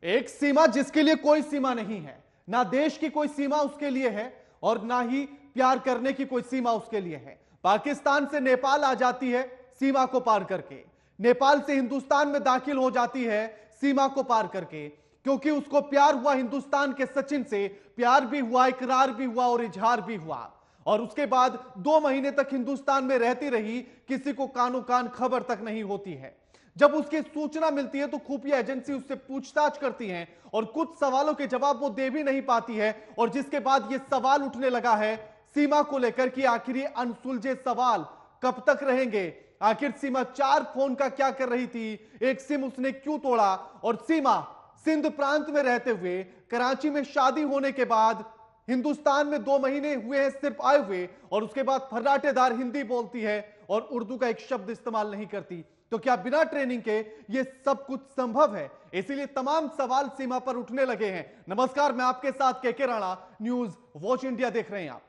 एक सीमा जिसके लिए कोई सीमा नहीं है, ना देश की कोई सीमा उसके लिए है और ना ही प्यार करने की कोई सीमा उसके लिए है। पाकिस्तान से नेपाल आ जाती है सीमा को पार करके, नेपाल से हिंदुस्तान में दाखिल हो जाती है सीमा को पार करके, क्योंकि उसको प्यार हुआ हिंदुस्तान के सचिन से, प्यार भी हुआ, इकरार भी हुआ और इजहार भी हुआ। और उसके बाद 2 महीने तक हिंदुस्तान में रहती रही, किसी को कानो कान खबर तक नहीं होती है। जब उसकी सूचना मिलती है तो खुफिया एजेंसी उससे पूछताछ करती है और कुछ सवालों के जवाब वो दे भी नहीं पाती है। और जिसके बाद ये सवाल उठने लगा है सीमा को लेकर कि आखिर ये अनसुलझे सवाल कब तक रहेंगे। आखिर सीमा 4 फोन का क्या कर रही थी, एक सिम उसने क्यों तोड़ा, और सीमा सिंध प्रांत में रहते हुए, कराची में शादी होने के बाद, हिंदुस्तान में 2 महीने हुए हैं सिर्फ आए हुए, और उसके बाद फर्राटेदार हिंदी बोलती है और उर्दू का एक शब्द इस्तेमाल नहीं करती। तो क्या बिना ट्रेनिंग के ये सब कुछ संभव है? इसीलिए तमाम सवाल सीमा पर उठने लगे हैं। नमस्कार, मैं आपके साथ के राणा, न्यूज वॉच इंडिया देख रहे हैं आप।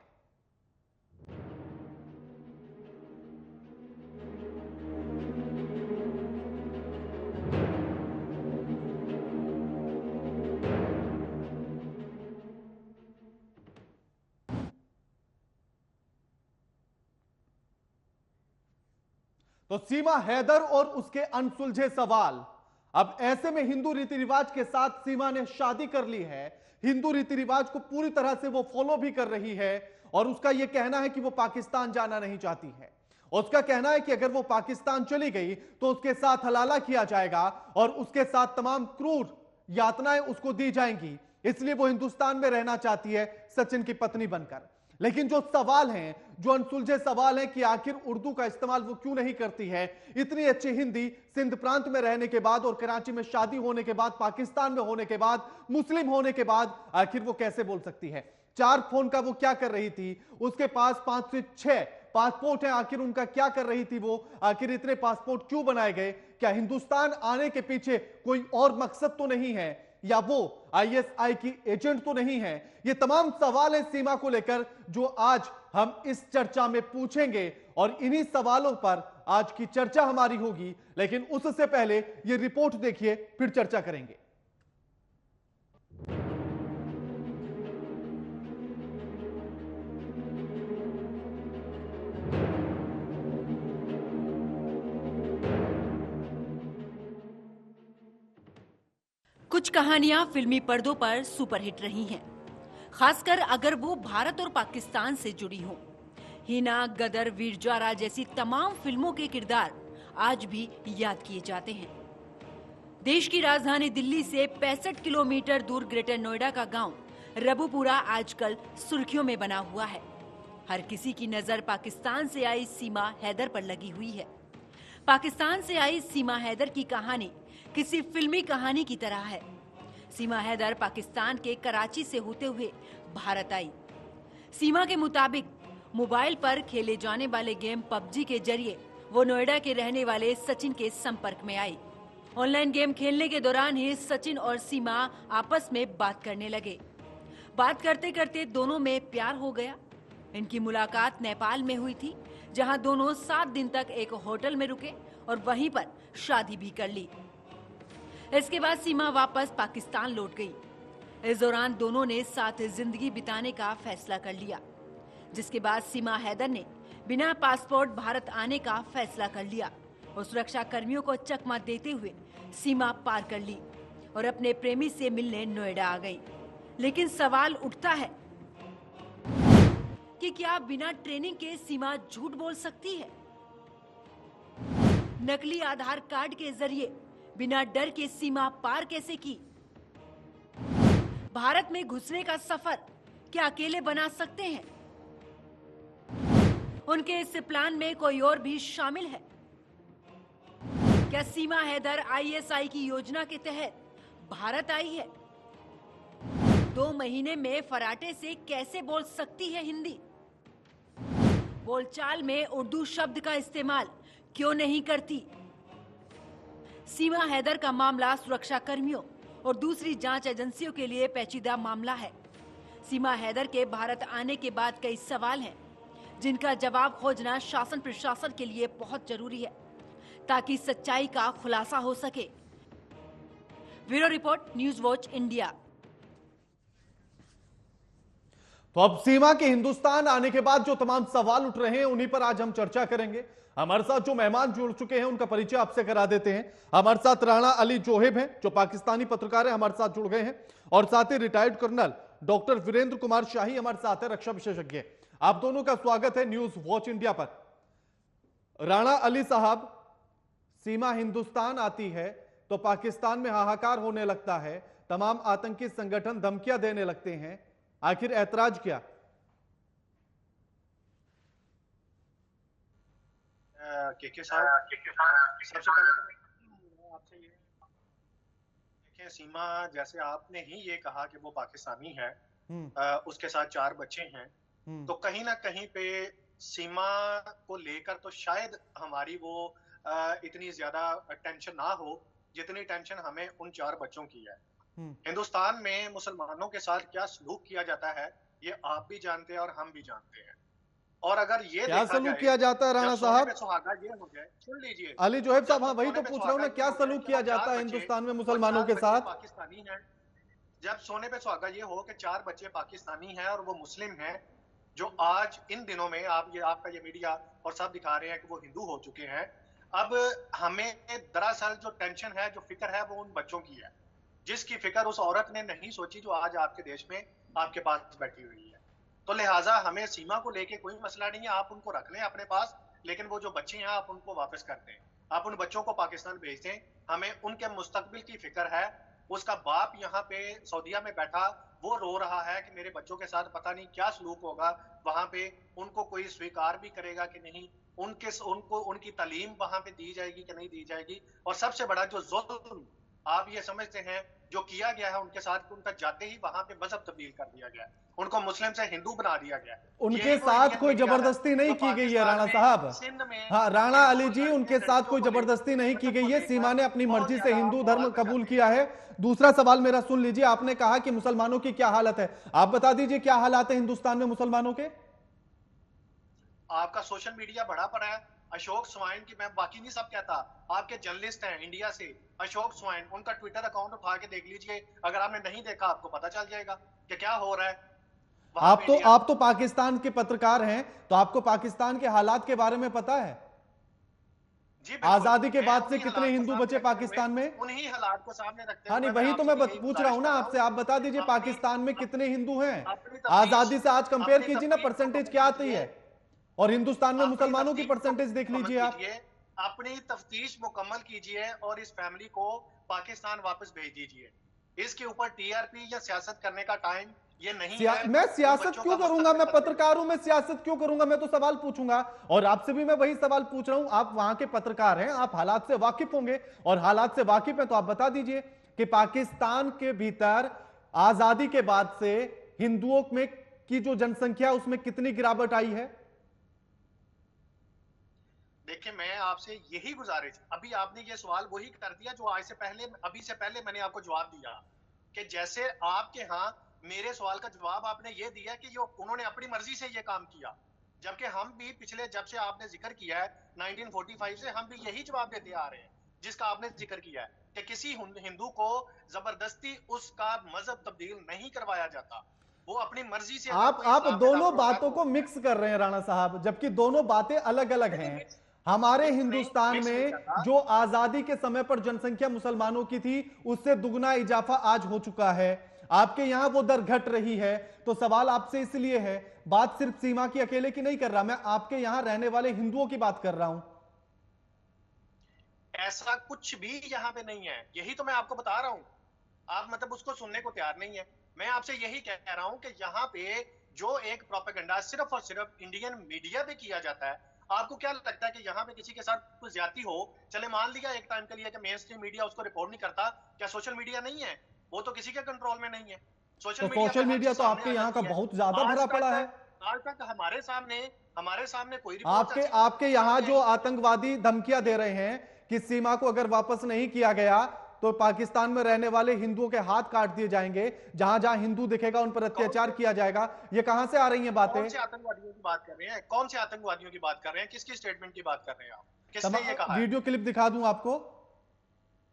तो सीमा हैदर और उसके अनसुलझे सवाल। अब ऐसे में हिंदू रीति रिवाज के साथ सीमा ने शादी कर ली है, हिंदू रीति रिवाज को पूरी तरह से वो फॉलो भी कर रही है, और उसका यह कहना है कि वो पाकिस्तान जाना नहीं चाहती है। उसका कहना है कि अगर वो पाकिस्तान चली गई तो उसके साथ हलाला किया जाएगा और उसके साथ तमाम क्रूर यातनाएं उसको दी जाएंगी, इसलिए वो हिंदुस्तान में रहना चाहती है सचिन की पत्नी बनकर। लेकिन जो सवाल हैं, जो अनसुलझे सवाल हैं कि आखिर उर्दू का इस्तेमाल वो क्यों नहीं करती है, इतनी अच्छी हिंदी सिंध प्रांत में रहने के बाद और कराची में शादी होने के बाद, पाकिस्तान में होने के बाद, मुस्लिम होने के बाद आखिर वो कैसे बोल सकती है? 4 फोन का वो क्या कर रही थी? उसके पास 5 से 6 पासपोर्ट है, आखिर उनका क्या कर रही थी वो? आखिर इतने पासपोर्ट क्यों बनाए गए? क्या हिंदुस्तान आने के पीछे कोई और मकसद तो नहीं है, या वो आईएसआई की एजेंट तो नहीं है? ये तमाम सवाल है सीमा को लेकर जो आज हम इस चर्चा में पूछेंगे, और इन्हीं सवालों पर आज की चर्चा हमारी होगी। लेकिन उससे पहले ये रिपोर्ट देखिए, फिर चर्चा करेंगे। कुछ कहानियां फिल्मी पर्दों पर सुपरहिट रही हैं, खासकर अगर वो भारत और पाकिस्तान से जुड़ी हों। हिना, गदर, वीर जारा जैसी तमाम फिल्मों के किरदार आज भी याद किए जाते हैं। देश की राजधानी दिल्ली से 65 किलोमीटर दूर ग्रेटर नोएडा का गांव रबुपुरा आजकल सुर्खियों में बना हुआ है। हर किसी की नजर पाकिस्तान से आई सीमा हैदर पर लगी हुई है। पाकिस्तान से आई सीमा हैदर की कहानी किसी फिल्मी कहानी की तरह है। सीमा हैदर पाकिस्तान के कराची से होते हुए भारत आई। सीमा के मुताबिक मोबाइल पर खेले जाने वाले गेम पबजी के जरिए वो नोएडा के रहने वाले सचिन के संपर्क में आई। ऑनलाइन गेम खेलने के दौरान ही सचिन और सीमा आपस में बात करने लगे। बात करते करते दोनों में प्यार हो गया। इनकी मुलाकात नेपाल में हुई थी, जहां दोनों 7 दिन तक एक होटल में रुके और वहीं पर शादी भी कर ली। इसके बाद सीमा वापस पाकिस्तान लौट गई। इस दौरान दोनों ने साथ जिंदगी बिताने का फैसला कर लिया, जिसके बाद सीमा हैदर ने बिना पासपोर्ट भारत आने का फैसला कर लिया और सुरक्षा कर्मियों को चकमा देते हुए सीमा पार कर ली और अपने प्रेमी से मिलने नोएडा आ गई। लेकिन सवाल उठता है कि क्या बिना ट्रेनिंग के सीमा झूठ बोल सकती है? नकली आधार कार्ड के जरिए बिना डर के सीमा पार कैसे की? भारत में घुसने का सफर क्या अकेले बना सकते हैं? उनके इस प्लान में कोई और भी शामिल है? क्या सीमा हैदर आईएसआई की योजना के तहत भारत आई है? 2 महीने में फराटे से कैसे बोल सकती है हिंदी? बोलचाल में उर्दू शब्द का इस्तेमाल क्यों नहीं करती? सीमा हैदर का मामला सुरक्षा कर्मियों और दूसरी जांच एजेंसियों के लिए पेचीदा मामला है। सीमा हैदर के भारत आने के बाद कई सवाल हैं, जिनका जवाब खोजना शासन प्रशासन के लिए बहुत जरूरी है, ताकि सच्चाई का खुलासा हो सके। Bureau report, news watch India. तो अब सीमा के हिंदुस्तान आने के बाद जो तमाम सवाल उठ रहे हैं उन्हीं पर आज हम चर्चा करेंगे। हमारे साथ जो मेहमान जुड़ चुके हैं उनका परिचय आपसे करा देते हैं। हमारे साथ राणा अली जोहेब हैं, जो पाकिस्तानी पत्रकार हैं, हमारे साथ जुड़ गए हैं। और साथ ही retired colonel doctor Virendra Kumar Shahi हमारे साथ है, रक्षा विशेषज्ञ। आप दोनों का स्वागत है न्यूज वॉच इंडिया पर। राणा अली साहब, सीमा हिंदुस्तान आती है तो पाकिस्तान में हाहाकार होने लगता है, तमाम आतंकी संगठन धमकियां देने लगते हैं, आखिर ऐतराज क्या? के साहब, सबसे पहले तो मैं आपसे ये देखिए, सीमा जैसे आपने ही ये कहा कि वो पाकिस्तानी है, उसके साथ 4 बच्चे हैं, तो कहीं ना कहीं पे सीमा को लेकर तो शायद हमारी वो इतनी ज्यादा टेंशन ना हो जितनी टेंशन हमें उन 4 बच्चों की है। हिंदुस्तान में मुसलमानों के साथ क्या सलूक किया जाता है ये आप भी जानते हैं और हम भी जानते हैं। और अगर ये क्या सलूक किया जाता है राणा साहब? सुहागा ये हो जाए, सुन लीजिए अली जोहेब साहब, हाँ वही तो पूछ रहा हूँ ना, क्या सलूक किया जाता है हिंदुस्तान में मुसलमानों के साथ? पाकिस्तानी है, जब सोने पे सुहागा ये हो कि 4 बच्चे पाकिस्तानी हैं और वो मुस्लिम हैं, जो आज इन दिनों में आपका ये मीडिया और सब दिखा रहे हैं कि वो हिंदू हो चुके हैं। अब हमें दरअसल जो टेंशन है, जो फिक्र है, वो उन बच्चों की है, जिसकी फिक्र उस औरत ने नहीं सोची जो आज आपके देश में आपके पास बैठी हुई है। तो लिहाजा हमें सीमा को लेके कोई मसला नहीं है, आप उनको रख लें अपने पास, लेकिन वो जो बच्चे हैं आप उनको वापस कर दें, आप उन बच्चों को पाकिस्तान भेज दें। हमें उनके मुस्तकबिल की फिक्र है। उसका बाप यहाँ पे सऊदीया में बैठा, वो रो रहा है कि मेरे बच्चों के साथ पता नहीं क्या सलूक होगा वहां पे, उनको कोई स्वीकार भी करेगा कि नहीं, उनको उनकी तालीम वहां पे दी जाएगी कि नहीं दी जाएगी। और सबसे बड़ा जो जुल्म आप ये समझते हैं जो किया गया है उनके साथ, उनका जाते ही वहां पे मजहब तब्दील कर दिया गया, उनको मुस्लिम से हिंदू बना दिया गया। उनके साथ कोई जबरदस्ती नहीं की गई है राणा साहब। हाँ राणा अली जी, उनके साथ कोई जबरदस्ती नहीं की गई है, सीमा ने अपनी मर्जी से हिंदू धर्म कबूल किया है। दूसरा सवाल मेरा सुन लीजिए, आपने कहा कि मुसलमानों की क्या हालत है, आप बता दीजिए क्या हालात है हिंदुस्तान में मुसलमानों के? आपका सोशल मीडिया बड़ा पड़ा है, अशोक स्वाइन की, मैं बाकी नहीं सब कहता, आपके जर्नलिस्ट हैं इंडिया से, अशोक स्वाइन, उनका ट्विटर अकाउंट उठा के देख लीजिए, अगर आपने नहीं देखा आपको पता चल जाएगा कि क्या हो रहा है। आप तो पाकिस्तान के पत्रकार हैं, तो आपको पाकिस्तान के हालात के बारे में पता है? जी, आजादी के बाद से कितने हिंदू बचे पाकिस्तान में? उन्हीं हालात को सामने रखते हाँ नहीं, वही तो मैं पूछ रहा हूँ ना आपसे, आप बता दीजिए पाकिस्तान में कितने हिंदू हैं आजादी से आज कंपेयर कीजिए ना, परसेंटेज क्या आती है, और हिंदुस्तान में मुसलमानों की परसेंटेज देख लीजिए आप। अपनी तफ्तीश मुकम्मल कीजिए और इस फैमिली को पाकिस्तान वापस भेज दीजिए। इसके ऊपर टीआरपी या सियासत करने का टाइम ये नहीं है। मैं सियासत क्यों करूंगा, मैं पत्रकार हूं, मैं सियासत क्यों करूंगा, मैं तो सवाल पूछूंगा। और आपसे भी मैं वही सवाल पूछ रहा हूं, आप वहां के पत्रकार हैं, आप हालात से वाकिफ होंगे, और हालात से वाकिफ हैं तो आप बता दीजिए कि पाकिस्तान के भीतर आजादी के बाद से हिंदुओं में की जो जनसंख्या उसमें कितनी गिरावट आई है? देखिए, मैं आपसे यही गुजारिश, अभी आपने ये सवाल वही कर दिया जो आज से पहले, अभी से पहले मैंने आपको जवाब दिया, कि जैसे आपके यहाँ मेरे सवाल का जवाब आपने ये दिया कि जो उन्होंने अपनी मर्जी से ये काम किया, जबकि हम भी पिछले, जब से आपने जिक्र किया है 1945 से, हम भी यही जवाब देते आ रहे हैं जिसका आपने जिक्र किया है, कि किसी हिंदू को जबरदस्ती उसका मजहब तब्दील नहीं करवाया जाता, वो अपनी मर्जी से। आप दोनों बातों को मिक्स कर रहे हैं राणा साहब, जबकि दोनों बातें अलग अलग हैं। हमारे हिंदुस्तान में जो आजादी के समय पर जनसंख्या मुसलमानों की थी, उससे दुगना इजाफा आज हो चुका है, आपके यहां वो दर घट रही है। तो सवाल आपसे इसलिए है, बात सिर्फ सीमा की अकेले की नहीं कर रहा, मैं आपके यहां रहने वाले हिंदुओं की बात कर रहा हूं। ऐसा कुछ भी यहां पे नहीं है, यही तो मैं आपको बता रहा हूं, आप मतलब उसको सुनने को तैयार नहीं है। मैं आपसे यही कह रहा हूं कि यहाँ पे जो एक प्रोपेगेंडा सिर्फ और सिर्फ इंडियन मीडिया पे किया जाता है, आपको क्या लगता है कि यहाँ पे किसी के साथ कुछ ज्यादती हो, चले मान लिया एक टाइम के लिए कि मेन स्ट्रीम मीडिया उसको रिपोर्ट नहीं करता, क्या सोशल मीडिया नहीं है? वो तो किसी के कंट्रोल में नहीं है। सोशल मीडिया तो आपके यहाँ का बहुत ज्यादा भरा पड़ा है। आज तक हमारे सामने कोई आपके यहाँ जो आतंकवादी धमकियां दे रहे हैं कि सीमा को अगर वापस नहीं किया गया तो पाकिस्तान में रहने वाले हिंदुओं के हाथ काट दिए जाएंगे, जहां जहां हिंदू दिखेगा उन पर अत्याचार किया जाएगा, ये कहां से आ रही हैं बातें? कौन से आतंकवादियों की बात कर रहे हैं? कौन से आतंकवादियों की बात कर रहे हैं? किसकी स्टेटमेंट की बात कर रहे हैं आप? किसने ये कहा? वीडियो क्लिप दिखा दूं आपको?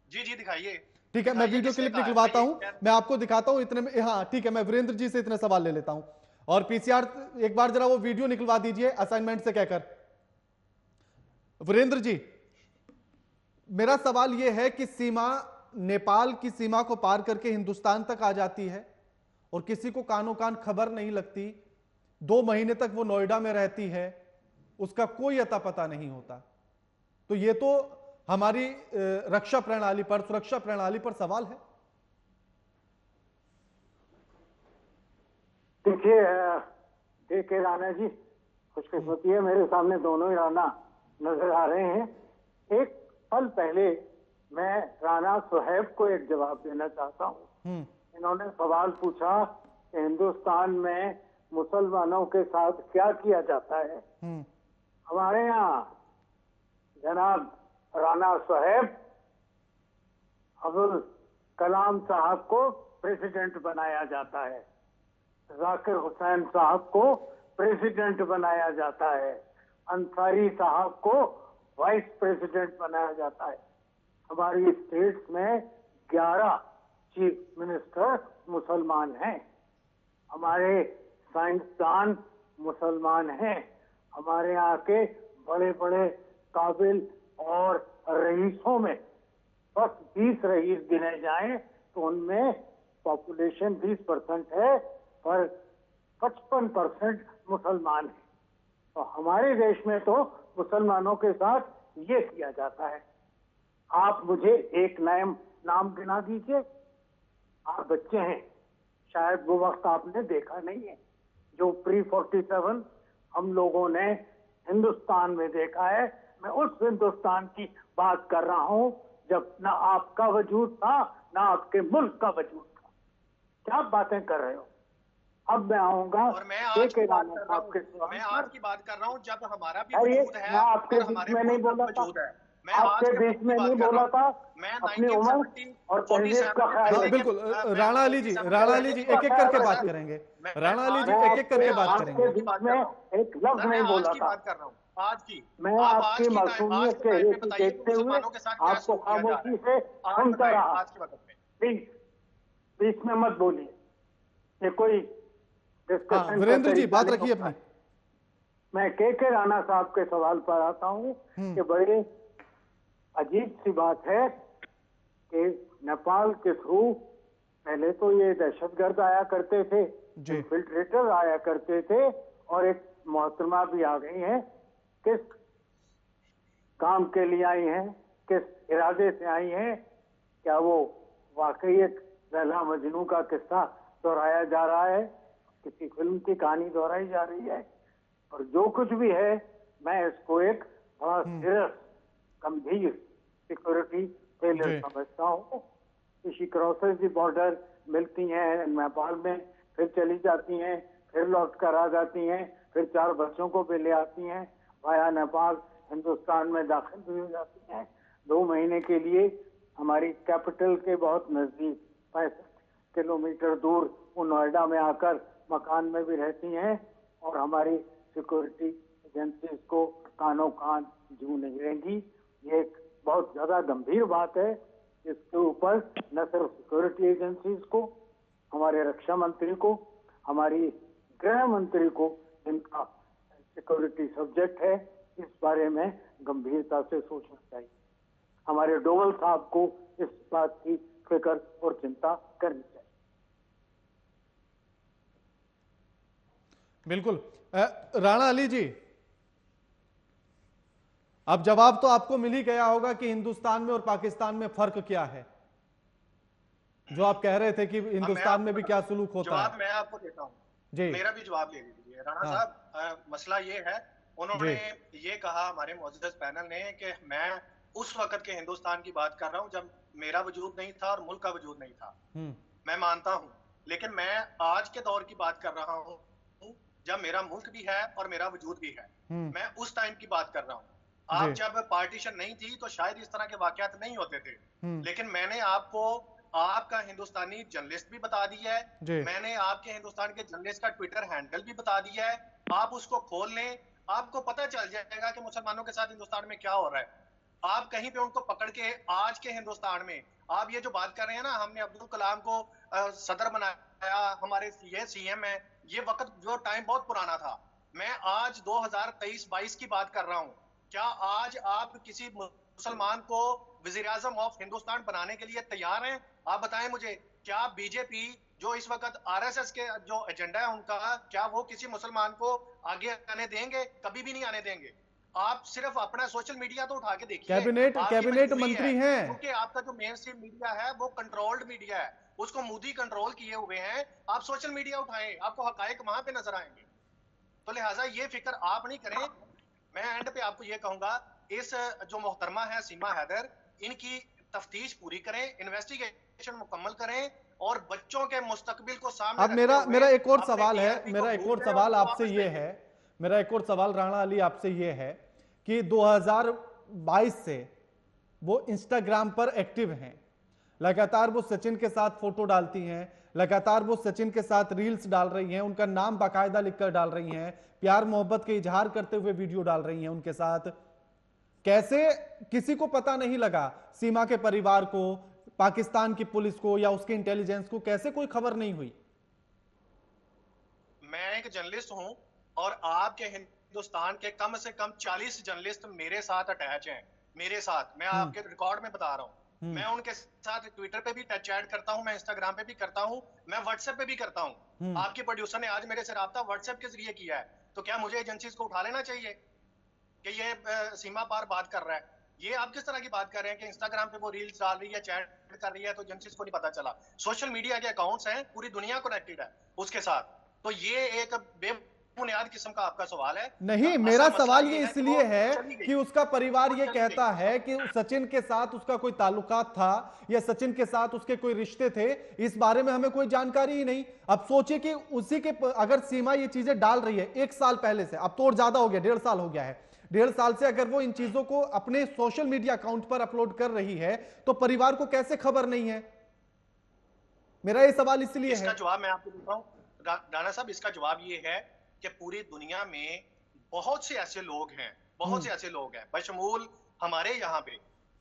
जी जी दिखाइए। ठीक है, मैं दिखाइए वीडियो किसने क्लिप कहा है? निकलवाता भाई, हूं, मैं आपको दिखाता हूं इतने में। हाँ ठीक है, मैं वीरेंद्र जी से इतने सवाल ले लेता हूं। और पीसीआर एक बार जरा वो वीडियो निकलवा दीजिए असाइनमेंट से कहकर। वीरेंद्र जी, मेरा सवाल यह है कि सीमा, नेपाल की सीमा को पार करके हिंदुस्तान तक आ जाती है और किसी को कानो कान खबर नहीं लगती। 2 महीने तक वो नोएडा में रहती है, उसका कोई अता पता नहीं होता। तो ये तो हमारी रक्षा प्रणाली पर, सुरक्षा प्रणाली पर सवाल है। देखिए के राणा जी, खुशकिस्मती है मेरे सामने दोनों ही राणा नजर आ रहे हैं। एक पल पहले मैं राणा सुहेब को एक जवाब देना चाहता हूँ। इन्होंने सवाल पूछा कि हिंदुस्तान में मुसलमानों के साथ क्या किया जाता है। हमारे यहाँ जनाब राणा सुहेब अब्दुल कलाम साहब को प्रेसिडेंट बनाया जाता है, जाकिर हुसैन साहब को प्रेसिडेंट बनाया जाता है, अंसारी साहब को वाइस प्रेसिडेंट बनाया जाता है। हमारी स्टेट्स में 11 चीफ मिनिस्टर मुसलमान हैं। हमारे साइंसदान मुसलमान हैं। हमारे यहाँ के बड़े बड़े काबिल और रईसों में बस 20 रईस गिने जाएं तो उनमें पॉपुलेशन 20% है, पर 55% मुसलमान है। तो हमारे देश में तो मुसलमानों के साथ ये किया जाता है। आप मुझे एक नाम गिना दीजिए। आप बच्चे हैं, शायद वो वक्त आपने देखा नहीं है जो pre-47 हम लोगों ने हिंदुस्तान में देखा है। मैं उस हिंदुस्तान की बात कर रहा हूं जब ना आपका वजूद था ना आपके मुल्क का वजूद था। क्या बातें कर रहे हो? अब मैं आऊंगा और मैं आज की बात कर रहा हूँ, मैं आज की बात कर रहा हूँ जब हमारा भी वजूद है और हमारे नहीं बोला था, वजूद है। मैं आपके बीच में नहीं बोला था। मैं अपनी उम्र और तहजीब का ख्याल हाँ रखिए। बिल्कुल, राणा अली जी, राणा अली जी एक एक करके बात करेंगे। राणा अली जी एक एक करके बात करेंगे। आपके बीच में एक लफ्ज नहीं बोला था। बात कर रहा हूँ आज की। मैं आपकी मासूमियत के चेहरे की देखते हुए आपको खामोशी से सुनता रहा। आज के वक्त में प्लीज बीच में मत बोलिए, ये कोई डिस्कशन। वीरेंद्र जी बात रखिए अपनी। मैं के राणा साहब के सवाल पर आता हूँ कि बड़े अजीब सी बात है कि नेपाल के थ्रू पहले तो ये दहशतगर्द आया करते थे, इन्फिल्ट्रेटर आया करते थे, और एक मोहतरमा भी आ गई हैं। किस काम के लिए आई हैं, किस इरादे से आई हैं? क्या वो वाकई एक लैला मजनू का किस्सा दोहराया जा रहा है, किसी फिल्म की कहानी दोहराई जा रही है? और जो कुछ भी है, मैं इसको एक बड़ा सीरियस गंभीर सिक्योरिटी फेलियर समझता हूँ। किसी क्रॉसेस दी बॉर्डर मिलती हैं नेपाल में, फिर चली जाती हैं, फिर लौट कर आ जाती हैं, फिर 4 बच्चों को भी ले आती हैं, वाया नेपाल हिंदुस्तान में दाखिल भी हो जाती हैं। 2 महीने के लिए हमारी कैपिटल के बहुत नजदीक 65 किलोमीटर दूर वो नोएडा में आकर मकान में भी रहती हैं, और हमारी सिक्योरिटी एजेंसीज को कानों कान जू नहीं रहेंगी। ये एक बहुत ज्यादा गंभीर बात है। इसके ऊपर न सिर्फ सिक्योरिटी एजेंसीज को, हमारे रक्षा मंत्री को, हमारी गृह मंत्री को, जिनका सिक्योरिटी सब्जेक्ट है, इस बारे में गंभीरता से सोचना चाहिए। हमारे डोवल साहब को इस बात की फिक्र और चिंता करनी चाहिए। बिल्कुल। राणा अली जी, अब जवाब तो आपको मिल ही गया होगा कि हिंदुस्तान में और पाकिस्तान में फर्क क्या है। जो आप कह रहे थे कि हिंदुस्तान में भी क्या सुलूक होता है। जवाब मैं आपको देता हूँ जी, मेरा भी जवाब ले लीजिए राणा साहब। मसला ये है, उन्होंने ये कहा हमारे मुअज़्ज़ज़ पैनल ने कि मैं उस वक्त के हिंदुस्तान की बात कर रहा हूँ जब मेरा वजूद नहीं था और मुल्क का वजूद नहीं था। मैं मानता हूँ, लेकिन मैं आज के दौर की बात कर रहा हूँ जब मेरा मुल्क भी है और मेरा वजूद भी है। मैं उस टाइम की बात कर रहा हूँ। आप जब पार्टीशन नहीं थी तो शायद इस तरह के वाकयात नहीं होते थे, लेकिन मैंने आपको आपका हिंदुस्तानी जर्नलिस्ट भी बता दिया है, मैंने आपके हिंदुस्तान के जर्नलिस्ट का ट्विटर हैंडल भी बता दिया है। आप उसको खोल लें, आपको पता चल जाएगा कि मुसलमानों के साथ हिंदुस्तान में क्या हो रहा है। आप कहीं पे उनको पकड़ के आज के हिंदुस्तान में आप ये जो बात कर रहे हैं ना, हमने अब्दुल कलाम को सदर बनाया, हमारे ये सीएम है, ये वक्त जो टाइम बहुत पुराना था। मैं आज 2023-22 की बात कर रहा हूं। क्या आज आप किसी मुसलमान को वजीर आजम ऑफ हिंदुस्तान बनाने के लिए तैयार हैं? आप बताएं मुझे, क्या बीजेपी जो इस वक्त आरएसएस के जो एजेंडा है उनका, क्या वो किसी मुसलमान को आगे आने देंगे? कभी भी नहीं आने देंगे। आप सिर्फ अपना सोशल मीडिया तो उठा के देखिए, कैबिनेट मंत्री हैं, क्योंकि आपका जो मेन स्ट्रीम मीडिया है वो कंट्रोल्ड मीडिया है, उसको मोदी कंट्रोल किए हुए हैं। आप सोशल मीडिया उठाएं, आपको हकायक वहां पे नजर आएंगे। तो लिहाजा ये फिक्र आप नहीं करें। मैं एंड पे आपको ये कहूंगा, इस जो मोहतरमा है सीमा हैदर, इनकी तफ्तीश पूरी करें, इन्वेस्टिगेशन मुकम्मल करें और बच्चों के मुस्तकबिल को सामने। अब मेरा एक और सवाल है, मेरा एक और सवाल आपसे ये है, मेरा एक और सवाल राणा अली आपसे ये है कि 2022 से वो इंस्टाग्राम पर एक्टिव हैं, लगातार वो सचिन के साथ फोटो डालती हैं, लगातार वो सचिन के साथ रील्स डाल रही हैं, उनका नाम बाकायदा लिखकर डाल रही हैं, प्यार मोहब्बत के इजहार करते हुए वीडियो डाल रही हैं उनके साथ। कैसे किसी को पता नहीं लगा, सीमा के परिवार को, पाकिस्तान की पुलिस को या उसके इंटेलिजेंस को कैसे कोई खबर नहीं हुई? मैं एक जर्नलिस्ट हूं और आपके हिंदुस्तान के कम से कम 40 जर्नलिस्ट मेरे साथ अटैच हैं, मेरे साथ। मैं आपके रिकॉर्ड में बता रहा हूं, मैं उनके साथ ट्विटर पे भी चैट करता हूं, मैं इंस्टाग्राम पे भी करता हूं, मैं व्हाट्सएप पे भी करता हूं। आपके प्रोड्यूसर ने आज मेरे से राब्ता व्हाट्सएप के जरिए किया है, तो क्या मुझे एजेंसीज को उठा लेना चाहिए कि ये सीमा पार बात कर रहा है? ये आप किस तरह की बात कर रहे हैं कि इंस्टाग्राम पे वो रील्स डाल रही है, चैट कर रही है, तो एजेंसीज को नहीं पता चला? सोशल मीडिया के अकाउंट्स हैं, पूरी दुनिया कनेक्टेड है उसके साथ। तो ये एक बुनियाद किस्म का आपका सवाल है। नहीं, मेरा सवाल ये इसलिए है कि उसका परिवार ये कहता है कि सचिन के साथ उसका कोई ताल्लुकात था या सचिन के साथ उसके कोई रिश्ते थे, इस बारे में हमें कोई जानकारी ही नहीं। अब सोचिए कि उसी के, अगर सीमा ये चीजें डाल रही है 1 साल पहले से, अब तो और ज्यादा हो गया, 1.5 साल हो गया है, 1.5 साल से अगर वो इन चीजों को अपने सोशल मीडिया अकाउंट पर अपलोड कर रही है, तो परिवार को कैसे खबर नहीं है? मेरा ये सवाल इसलिए है। इसका जवाब मैं आपको देता हूं राणा साहब, इसका जवाब ये है कि पूरी दुनिया में बहुत से ऐसे लोग हैं, बहुत से ऐसे लोग हैं बशमूल हमारे यहाँ पे,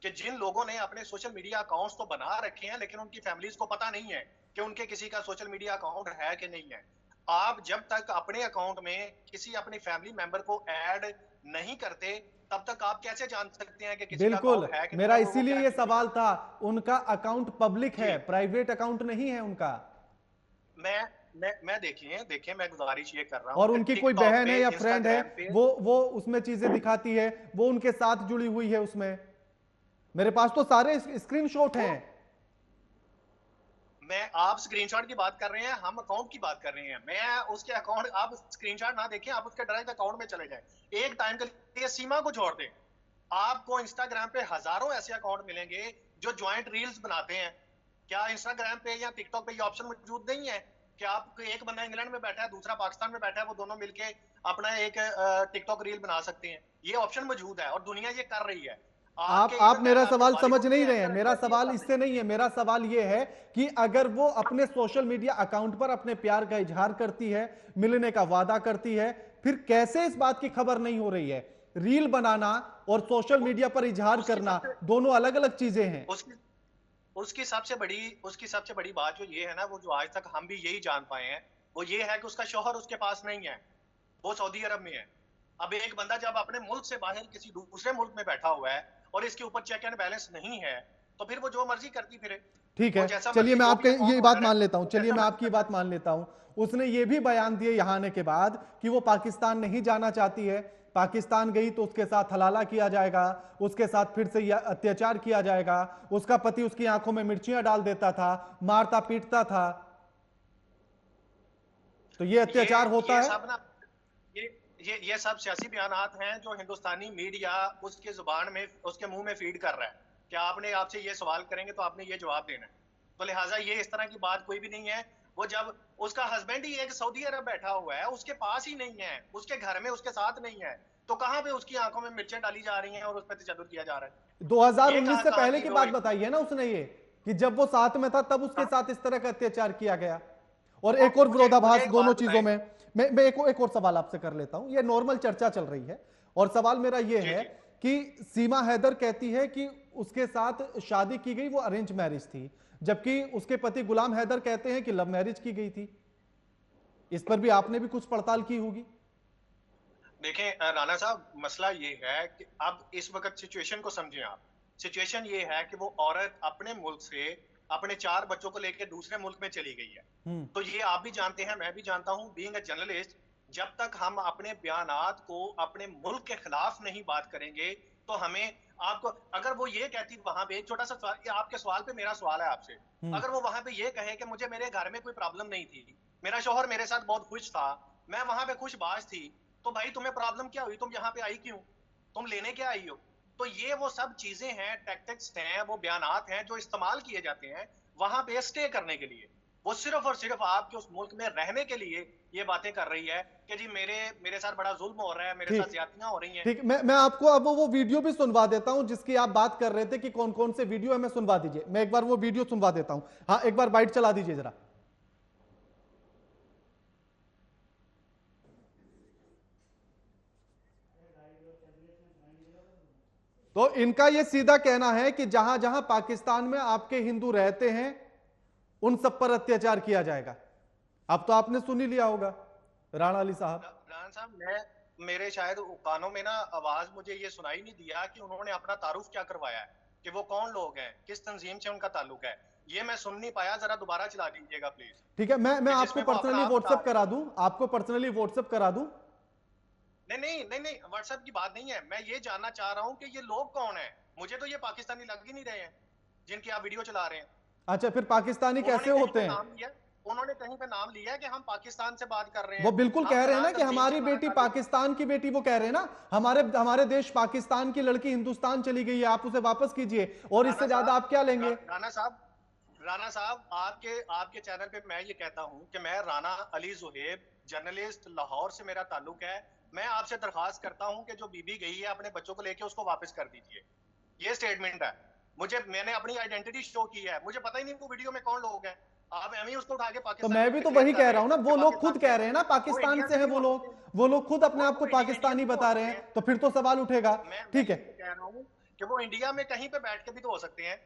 कि जिन लोगों ने अपने सोशल मीडिया अकाउंट्स तो बना रखे हैं, लेकिन उनकी फैमिलीज को पता नहीं है कि उनके किसी का सोशल मीडिया अकाउंट है कि नहीं है। आप जब तक अपने अकाउंट में किसी अपनी फैमिली मेंबर को ऐड नहीं करते, तब तक आप कैसे जान सकते हैं कि किसी बिल्कुल, का है कि मेरा इसीलिए ये सवाल था। उनका अकाउंट पब्लिक है, प्राइवेट अकाउंट नहीं है उनका। मैं देखिए मैं गुजारिश ये कर रहा हूं, और उनकी कोई बहन है या फ्रेंड है, वो उसमें चीजें दिखाती है, वो उनके साथ जुड़ी हुई है उसमें। मेरे पास तो सारे स्क्रीनशॉट हैं। आप स्क्रीनशॉट की बात कर रहे हैं, हम अकाउंट की बात कर रहे हैं। मैं उसके अकाउंट, आप स्क्रीनशॉट ना देखें, आप उसके डायरेक्ट अकाउंट में चले जाएं। एक टाइम के लिए सीमा को छोड़ दें, आपको इंस्टाग्राम पे हजारों ऐसे अकाउंट मिलेंगे जो ज्वाइंट रील्स बनाते हैं। क्या इंस्टाग्राम पे या टिकटॉक पे ये ऑप्शन मौजूद नहीं है कि आप, एक बंदा इंग्लैंड में बैठा है, दूसरा पाकिस्तान में बैठा है, वो दोनों मिलके अपना एक टिकटॉक रील बना सकते हैं? ये ऑप्शन मौजूद है और दुनिया ये कर रही है। आप मेरा सवाल समझ नहीं रहे हैं। मेरा सवाल इससे नहीं है, मेरा सवाल ये है कि अगर वो अपने सोशल मीडिया अकाउंट पर अपने प्यार का इजहार करती है, मिलने का वादा करती है, फिर कैसे इस बात की खबर नहीं हो रही है? रील बनाना और सोशल मीडिया पर इजहार करना दोनों अलग अलग चीजें हैं। उसकी सबसे बड़ी बात जो ये है ना, वो जो आज तक हम भी यही जान पाए हैं, वो ये है कि उसका शौहर उसके पास नहीं है, वो सऊदी अरब में है। अब एक बंदा जब अपने मुल्क से बाहर किसी दूसरे मुल्क में बैठा हुआ है और इसके ऊपर चेक एंड बैलेंस नहीं है, तो फिर वो जो मर्जी करती फिरे। ठीक है, चलिए मैं आपके ये बात मान लेता हूं, चलिए मैं आपकी बात मान लेता हूं। उसने ये भी बयान दिए यहां आने के बाद कि वो पाकिस्तान नहीं जाना चाहती है, पाकिस्तान गई तो उसके साथ हलाला किया जाएगा, उसके साथ फिर से अत्याचार किया जाएगा, उसका पति उसकी आंखों में मिर्चियां डाल देता था, मारता पीटता था। तो ये अत्याचार होता है। सब ना, ये सब सियासी बयानात हैं जो हिंदुस्तानी मीडिया उसके जुबान में, उसके मुंह में फीड कर रहा है कि आपने, आपसे ये सवाल करेंगे तो आपने ये जवाब देना है। तो लिहाजा ये इस तरह की बात कोई भी नहीं है। वो जब उसका हस्बैंड ही एक सऊदी अरब बैठा हुआ है, उसके पास ही नहीं है, उसके घर में उसके साथ नहीं है, तो कहां पे उसकी आंखों में मिर्चें डाली जा रही हैं और उस पर तशद्दुद किया जा रहा है? 2019 से पहले की बात बताई है ना उसने, ये कि जब वो साथ में था तब उसके साथ इस तरह का अत्याचार किया गया। और एक और विरोधाभास दोनों चीजों में। मैं एक और सवाल आपसे कर लेता हूं, ये नॉर्मल चर्चा चल रही है और सवाल मेरा ये है कि सीमा हैदर कहती है कि उसके साथ शादी की गई वो अरेंज मैरिज थी, जबकि उसके पति गुलाम हैदर कहते हैं कि लव मैरिज की गई थी। इस पर भी आपने भी कुछ पड़ताल की होगी। देखें राणा साहब, मसला ये है कि अब इस वक्त सिचुएशन को समझें आप। सिचुएशन ये है कि वो औरत अपने मुल्क से अपने 4 बच्चों को लेकर दूसरे मुल्क में चली गई है। तो ये आप भी जानते हैं, मैं भी जानता हूं, बीइंग अ जर्नलिस्ट, जब तक हम अपने बयानात को अपने मुल्क के खिलाफ नहीं बात करेंगे तो हमें, आपको अगर वो ये कहती वहां पे, एक छोटा सा सवाल, ये आपके सवाल पे मेरा सवाल है आपसे, अगर वो वहां पे ये कहे कि मुझे मेरे घर में कोई प्रॉब्लम नहीं थी, मेरा शौहर मेरे साथ बहुत खुश था, मैं वहां पे खुशबाश थी, तो भाई तुम्हें प्रॉब्लम क्या हुई, तुम यहाँ पे आई क्यों, तुम लेने क्या आई हो? तो ये वो सब चीजें हैं, टैक्टिक्स हैं, वो बयानात हैं जो इस्तेमाल किए जाते हैं वहां पे स्टे करने के लिए। वो सिर्फ और सिर्फ आपके उस मुल्क में रहने के लिए ये बातें कर रही है कि जी मेरे साथ बड़ा जुल्म हो रहा है, मेरे साथ ज्यादतियां हो रही हैं। ठीक, मैं आपको अब वो वीडियो भी सुनवा देता हूं जिसकी आप बात कर रहे थे कि कौन कौन से वीडियो है, मैं सुनवा दीजिए। मैं एक बार वो वीडियो सुनवा देता हूं। हाँ, एक बार बाइट चला दीजिए जरा। तो इनका यह सीधा कहना है कि जहां जहां पाकिस्तान में आपके हिंदू रहते हैं उन सब पर अत्याचार किया जाएगा। अब तो आपने सुन ही लिया होगा राणा अली साहब। राणा साहब, मेरे शायद कानों में ना आवाज मुझे ये सुनाई नहीं दिया कि उन्होंने अपना तारुफ क्या करवाया है, कि वो कौन लोग हैं, किस तंजीम से उनका ताल्लुक है, ये मैं सुन नहीं पाया। जरा दोबारा चला दीजिएगा प्लीज। ठीक है, मैं आपको पर्सनली व्हाट्सएप करा दूं, आपको पर्सनली व्हाट्सएप करा दूं। नहीं, व्हाट्सएप की बात नहीं है। मैं ये जानना चाह रहा हूँ कि ये लोग कौन है। मुझे तो ये पाकिस्तानी लग ही नहीं रहे हैं जिनकी आप वीडियो चला रहे हैं। अच्छा, फिर पाकिस्तानी कैसे होते हैं? उन्होंने कहीं पे नाम लिया है कि हम पाकिस्तान से बात कर रहे हैं। वो बिल्कुल कह रहे हैं ना कि हमारी बेटी पाकिस्तान की बेटी, वो कह रहे हैं ना हमारे देश पाकिस्तान की लड़की हिंदुस्तान चली गई है, आप उसे वापस कीजिए, और इससे ज्यादा आप क्या लेंगे? राणा साहब, आपके चैनल पे मैं ये कहता हूं कि मैं राणा अली ज़ुहैब, जर्नलिस्ट, लाहौर से मेरा ताल्लुक है। मैं आपसे दरखास्त करता हूं कि जो बीबी गई है अपने बच्चों को लेके उसको वापस कर दीजिए। ये स्टेटमेंट है। मैंने अपनी आइडेंटिटी शो की है, मुझे पता ही नहीं वो वीडियो में कौन लोग हैं। आप एम उसको उठा के पाकिस्तान, तो मैं भी तो वही कह रहा हूं ना, वो लोग खुद कह रहे हैं ना पाकिस्तान से हैं वो लोग खुद अपने आप को पाकिस्तानी बता रहे हैं, तो फिर तो सवाल उठेगा। ठीक है, कह रहा हूं कि वो इंडिया में कहीं पे बैठ के भी तो हो सकते हैं।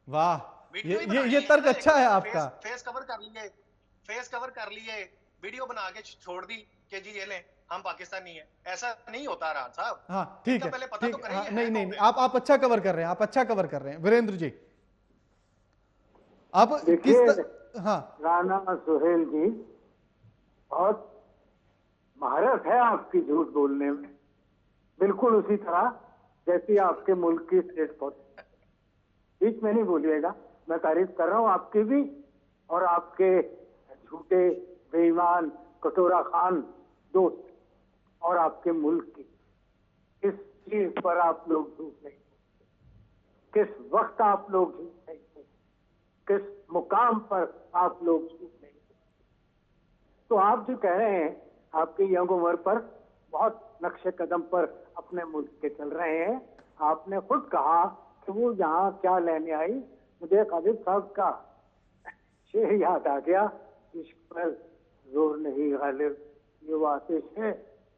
वाह, ये तर्क अच्छा है आपका। फेस कवर कर लिए, वीडियो बना के छोड़ दी कि जी ये लें हम पाकिस्तानी हैं। ऐसा नहीं होता राज साहब। हाँ ठीक है, पहले पता तो करें। हाँ, नहीं, आप अच्छा कवर कर रहे हैं, आप अच्छा कवर कर रहे हैं वीरेंद्र जी। अब हाँ, राणा सुहेल जी, बहुत महारत है आपकी झूठ बोलने में, बिल्कुल उसी तरह जैसी आपके मुल्क की स्टेट पॉलिसी। बीच में नहीं बोलिएगा, मैं तारीफ कर रहा हूं आपकी भी और आपके झूठे बेईमान कटोरा खान दोस्त और आपके मुल्क की। किस चीज पर आप लोग झूठ नहीं, किस वक्त आप लोग झूठ नहीं, किस मुकाम पर आप लोग झूठ नहीं। तो आप जो कह रहे हैं आपकी यंग उम्र पर बहुत नक्शे कदम पर अपने मुल्क के चल रहे हैं। आपने खुद कहा कि वो यहाँ क्या लेने आई। मुझे कादिर साहब का शेर याद आ गया, इश्क पर जोर नहीं गालिब, ये वो आतिश है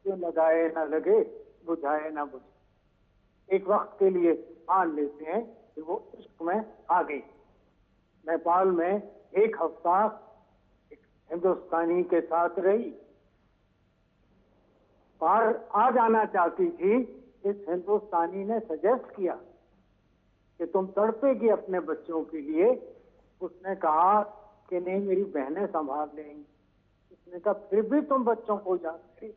जो लगाए ना लगे बुझाए ना बुझे। एक वक्त के लिए मान लेते हैं कि वो इश्क में आ गई। नेपाल में एक हफ्ता एक हिंदुस्तानी के साथ रही, पार आ जाना चाहती थी। इस हिंदुस्तानी ने सजेस्ट किया कि तुम तड़पेगी अपने बच्चों के लिए। उसने कहा कि नहीं, मेरी बहनें संभाल लेंगी। उसने कहा फिर भी तुम बच्चों को याद करें,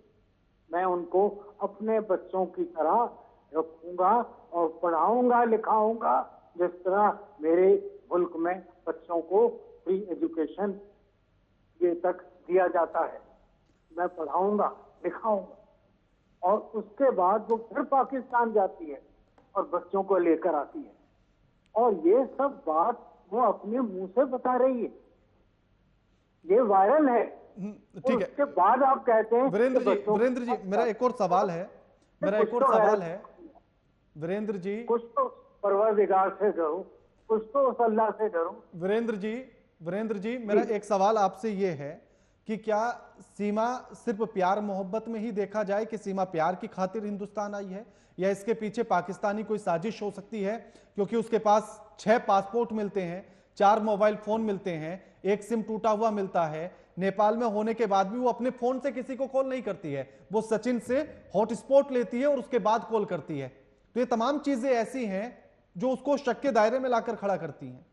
मैं उनको अपने बच्चों की तरह रखूंगा और पढ़ाऊंगा लिखाऊंगा जिस तरह मेरे मुल्क में बच्चों को फ्री एजुकेशन ये तक दिया जाता है। मैं पढ़ाऊंगा लिखाऊंगा। और उसके बाद वो फिर पाकिस्तान जाती है और बच्चों को लेकर आती है, और ये सब बात वो अपने मुंह से बता रही है, ये वायरल है। ठीक है, उसके बाद आप कहते हैं वीरेंद्र जी मेरा एक और सवाल है, वीरेंद्र जी। कुछ तो परवरदिगार से डरो, कुछ तो उस अल्लाह से डरो। वीरेंद्र जी मेरा एक सवाल आपसे ये है कि क्या सीमा सिर्फ प्यार मोहब्बत में ही देखा जाए कि सीमा प्यार की खातिर हिंदुस्तान आई है, या इसके पीछे पाकिस्तानी कोई साजिश हो सकती है? क्योंकि उसके पास 6 पासपोर्ट मिलते हैं, 4 मोबाइल फोन मिलते हैं, 1 सिम टूटा हुआ मिलता है। नेपाल में होने के बाद भी वो अपने फोन से किसी को कॉल नहीं करती है, वो सचिन से हॉटस्पॉट लेती है और उसके बाद कॉल करती है। तो ये तमाम चीजें ऐसी हैं जो उसको शक के दायरे में लाकर खड़ा करती हैं।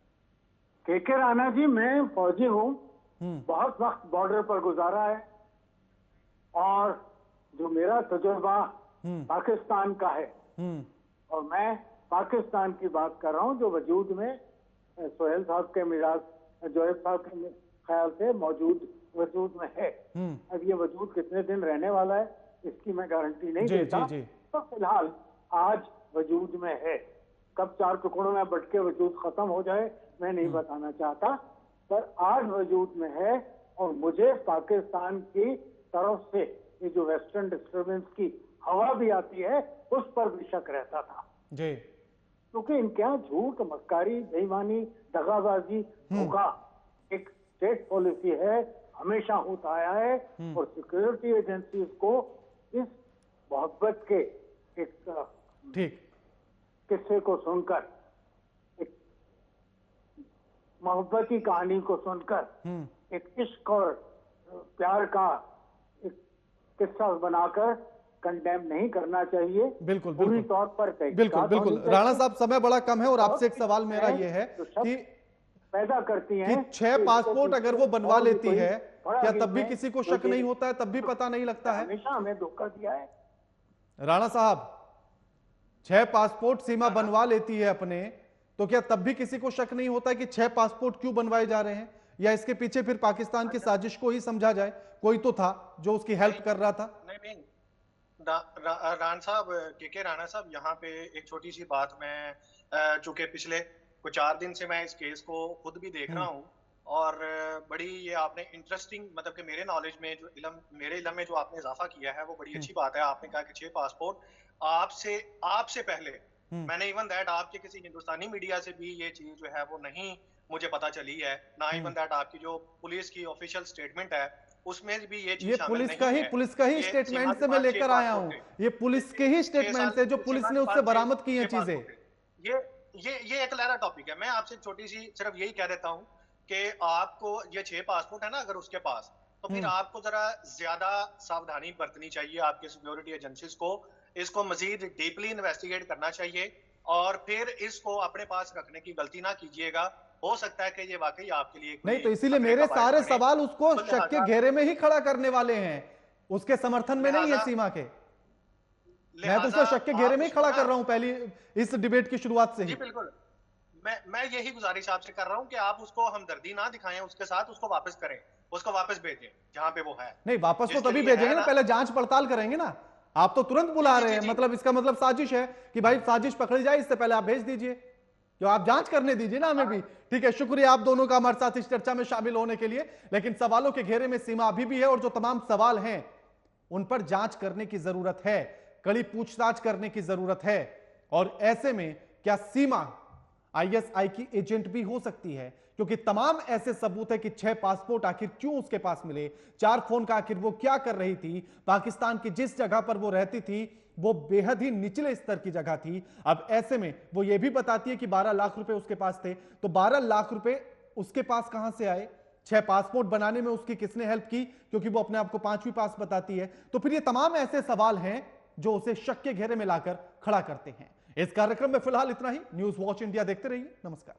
के राणा जी, मैं फौजी हूँ, बहुत वक्त बॉर्डर पर गुजारा है, और जो मेरा तजुर्बा पाकिस्तान का है, और मैं पाकिस्तान की बात कर रहा हूँ जो वजूद में सोहेल साहब के मिराज जोएब साहब के ख्याल से वजूद में है। अब ये वजूद कितने दिन रहने वाला है इसकी मैं गारंटी नहीं देता, तो फिलहाल आज वजूद में है। कब 4 टुकड़ों में बट के वजूद खत्म हो जाए मैं नहीं बताना चाहता, पर आज वजूद में है। और मुझे पाकिस्तान की तरफ से ये जो वेस्टर्न डिस्टर्बेंस की हवा भी आती है उस पर भी शक रहता था जी, क्योंकि इनके यहाँ झूठ, मक्कारी, बेईमानी, दगाबाजी, धोखा एक स्टेट पॉलिसी है, हमेशा होता आया है। और सिक्योरिटी एजेंसीज को इस मोहब्बत के एक ठीक किस्से को सुनकर, एक मोहब्बत की कहानी को सुनकर, एक इश्क और प्यार का एक किस्सा बनाकर कंडेम नहीं करना चाहिए। बिल्कुल पूरी तौर पर बिल्कुल राणा साहब, समय बड़ा कम है और आपसे एक सवाल मेरा ये है कि पैदा करती हैं कि 6 पासपोर्ट अगर वो बनवा लेती है, क्या तब भी किसी को शक नहीं होता है? तब भी पता नहीं लगता है? हमेशा हमें धोखा दिया है राणा साहब, 6 पासपोर्ट सीमा बनवा लेती है अपने, तो क्या तब भी किसी को शक नहीं होता है कि 6 पासपोर्ट क्यों बनवाए जा रहे हैं? या इसके पीछे फिर पाकिस्तान की साजिश को ही समझा जाए? कोई तो था जो उसकी हेल्प कर रहा था। नहीं, राणा साहब, के राणा साहब, यहाँ पे एक छोटी सी बात, मैं चूंकि पिछले कुछ 4 दिन से मैं इस केस को खुद भी देख रहा हूँ, और बड़ी ये आपने इंटरेस्टिंग, मतलब कि मेरे नॉलेज में जो मेरे इल्म में जो आपने इजाफा किया है वो बड़ी अच्छी बात है। आपने कहा कि 6 पासपोर्ट आपसे पहले, मैंने इवन दैट आपके किसी हिंदुस्तानी मीडिया से भी ये चीज जो है वो नहीं मुझे पता चली है, ना इवन दैट आपकी जो पुलिस की ऑफिशियल स्टेटमेंट है उसमें भी ये चीज शामिल नहीं है। पुलिस का ही स्टेटमेंट से मैं लेकर आया हूं, ये पुलिस के ही स्टेटमेंट से जो पुलिस ने उससे बरामद की हैं चीजें। ये एक लहरा टॉपिक है। मैं आपसे छोटी सी सिर्फ यही कह देता हूं कि आपको ये 6 पासपोर्ट है ना अगर उसके पास, तो फिर आपको जरा ज्यादा सावधानी बरतनी चाहिए आपके सिक्योरिटी एजेंसीज को। इसको मजीद डीपली इन्वेस्टिगेट करना चाहिए और फिर इसको अपने पास रखने की गलती ना कीजिएगा। हो सकता है कि ये वाकई आपके लिए नहीं, तो इसीलिए मेरे सारे सवाल उसको शक के घेरे में ही खड़ा करने वाले हैं, उसके समर्थन में नहीं है सीमा के। मैं तो उसको शक के घेरे में ही खड़ा कर रहा हूं पहली इस डिबेट की शुरुआत से ही। जी बिल्कुल, मैं यही गुजारिश आपसे कर रहा हूं कि आप उसको हमदर्दी ना दिखाएं उसके साथ, उसको वापस करें, उसको वापस भेजें जहां पे वो है। नहीं, वापस तो तभी भेजेंगे ना, पहले जांच पड़ताल करेंगे ना। आप तो तुरंत बुला रहे हैं, मतलब इसका मतलब साजिश है कि भाई साजिश पकड़ी जाए, इससे पहले आप भेज दीजिए, जो आप जांच करने दीजिए ना हमें भी। ठीक है, शुक्रिया आप दोनों का हमारे साथ इस चर्चा में शामिल होने के लिए। लेकिन सवालों के घेरे में सीमा अभी भी है और जो तमाम सवाल हैं उन पर जांच करने की जरूरत है, कड़ी पूछताछ करने की जरूरत है। और ऐसे में क्या सीमा आईएसआई की एजेंट भी हो सकती है? क्योंकि तमाम ऐसे सबूत है कि 6 पासपोर्ट आखिर क्यों उसके पास मिले, 4 फोन का आखिर वो क्या कर रही थी, पाकिस्तान की जिस जगह पर वो रहती थी वो बेहद ही निचले स्तर की जगह थी। अब ऐसे में वो ये भी बताती है कि 12 लाख रुपए उसके पास थे, तो 12 लाख रुपए उसके पास कहां से आए? 6 पासपोर्ट बनाने में उसकी किसने हेल्प की? क्योंकि वो अपने आप को 5वीं पास बताती है। तो फिर ये तमाम ऐसे सवाल हैं जो उसे शक के घेरे में लाकर खड़ा करते हैं। इस कार्यक्रम में फिलहाल इतना ही। न्यूज वॉच इंडिया देखते रहिए। नमस्कार।